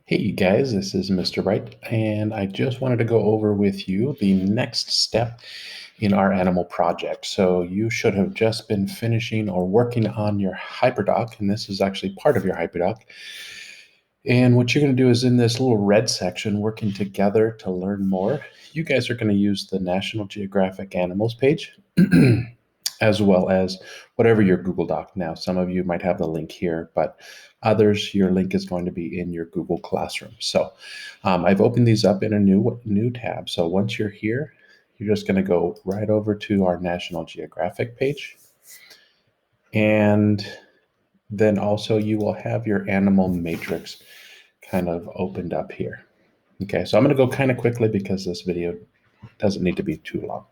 Hey you guys, this is Mr. Bright, and I just wanted to go over with you the next step in our animal project. So you should have just been finishing or working on your HyperDoc, and this is actually part of your HyperDoc. And what you're going to do is in this little red section, working together to learn more, you guys are going to use the National Geographic Animals page. As well as whatever your Google Doc. Now, some of you might have the link here, but others, your link is going to be in your Google Classroom. So I've opened these up in a new tab. So once you're here, you're just going to go right over to our National Geographic page. And then also you will have your animal matrix kind of opened up here. Okay, so I'm going to go kind of quickly because this video doesn't need to be too long,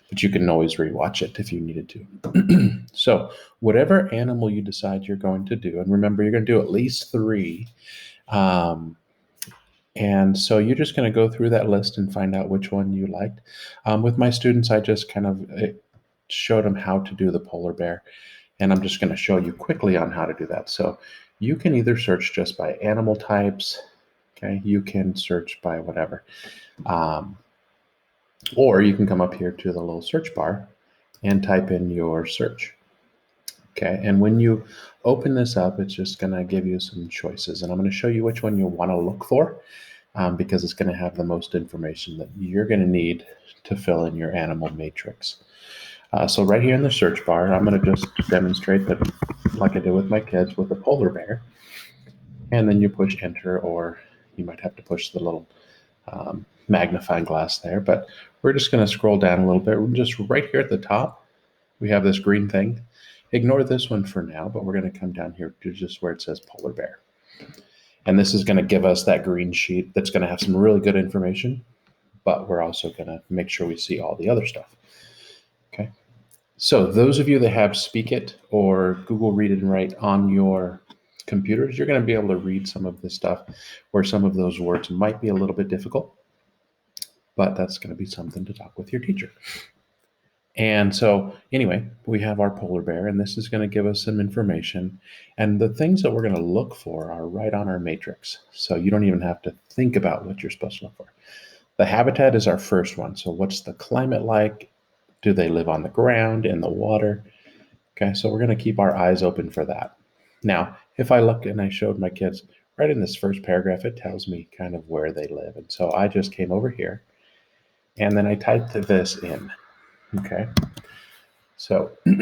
but you can always rewatch it if you needed to. So whatever animal you decide you're going to do, and remember, you're going to do at least 3. And so you're just going to go through that list and find out which one you liked. With my students, I just kind of showed them how to do the polar bear, and I'm just going to show you quickly on how to do that. So you can either search just by animal types, okay? You can search by whatever. Or you can come up here to the little search bar and type in your search. Okay, and when you open this up, it's just going to give you some choices. And I'm going to show you which one you want to look for because it's going to have the most information that you're going to need to fill in your animal matrix. So right here in the search bar, I'm going to just demonstrate that like I did with my kids with the polar bear. And then you push enter, or you might have to push the little magnifying glass there. But we're just going to scroll down a little bit. We're just right here at the top, we have this green thing. Ignore this one for now, but we're going to come down here to just where it says polar bear. And this is going to give us that green sheet that's going to have some really good information, but we're also going to make sure we see all the other stuff. Okay. So those of you that have Speakit or Google Read and Write on your computers, you're going to be able to read some of this stuff where some of those words might be a little bit difficult, but that's going to be something to talk with your teacher. And so anyway, we have our polar bear, and this is going to give us some information. And the things that we're going to look for are right on our matrix. So you don't even have to think about what you're supposed to look for. The habitat is our first one. So what's the climate like? Do they live on the ground, in the water? Okay, so we're going to keep our eyes open for that. Now, if I look and I showed my kids, right in this first paragraph, it tells me kind of where they live. And so I just came over here and then I typed this in. Okay, so let's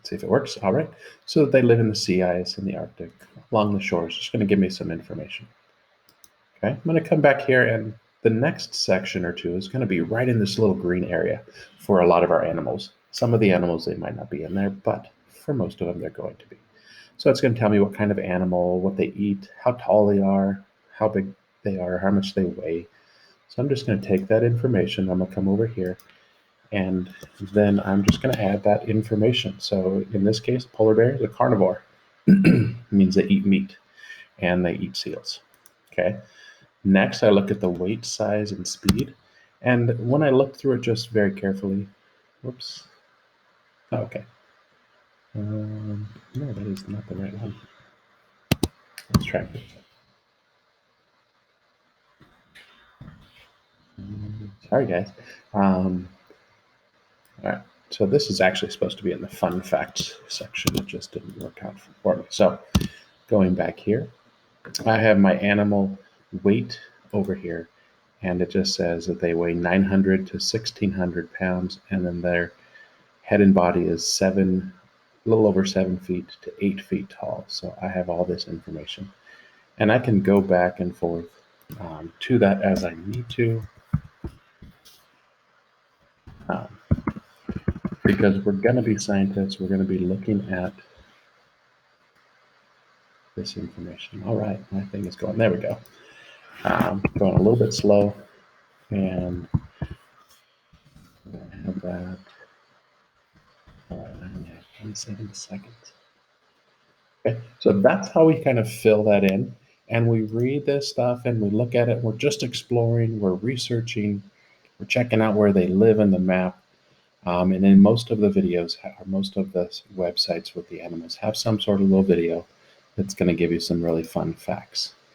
see if it works. All right, so they live in the sea ice in the Arctic along the shores. Just going to give me some information. Okay, I'm going to come back here, and the next section or two is going to be right in this little green area for a lot of our animals. Some of the animals, they might not be in there, but for most of them, they're going to be. So it's going to tell me what kind of animal, what they eat, how tall they are, how big they are, how much they weigh. So I'm just going to take that information. I'm going to come over here, and then I'm just going to add that information. So in this case, polar bear is a carnivore. Means they eat meat and they eat seals. Okay. Next, I look at the weight, size, and speed. And when I look through it just very carefully, whoops. Oh, okay. No, that is not the right one. Let's try it. Sorry, guys. All right. So this is actually supposed to be in the fun facts section. It just didn't work out for me. So going back here, I have my animal weight over here, and it just says that they weigh 900 to 1,600 pounds, and then their head and body is a little over 7 feet to 8 feet tall. So I have all this information, and I can go back and forth to that as I need to. Because we're going to be scientists, we're going to be looking at this information. All right, my thing is going. There we go. Going a little bit slow, and I have that. All right, 27 seconds. Okay, so that's how we kind of fill that in. And we read this stuff and we look at it. We're just exploring, we're researching, we're checking out where they live in the map. And in most of the videos, or most of the websites with the animals have some sort of little video that's going to give you some really fun facts.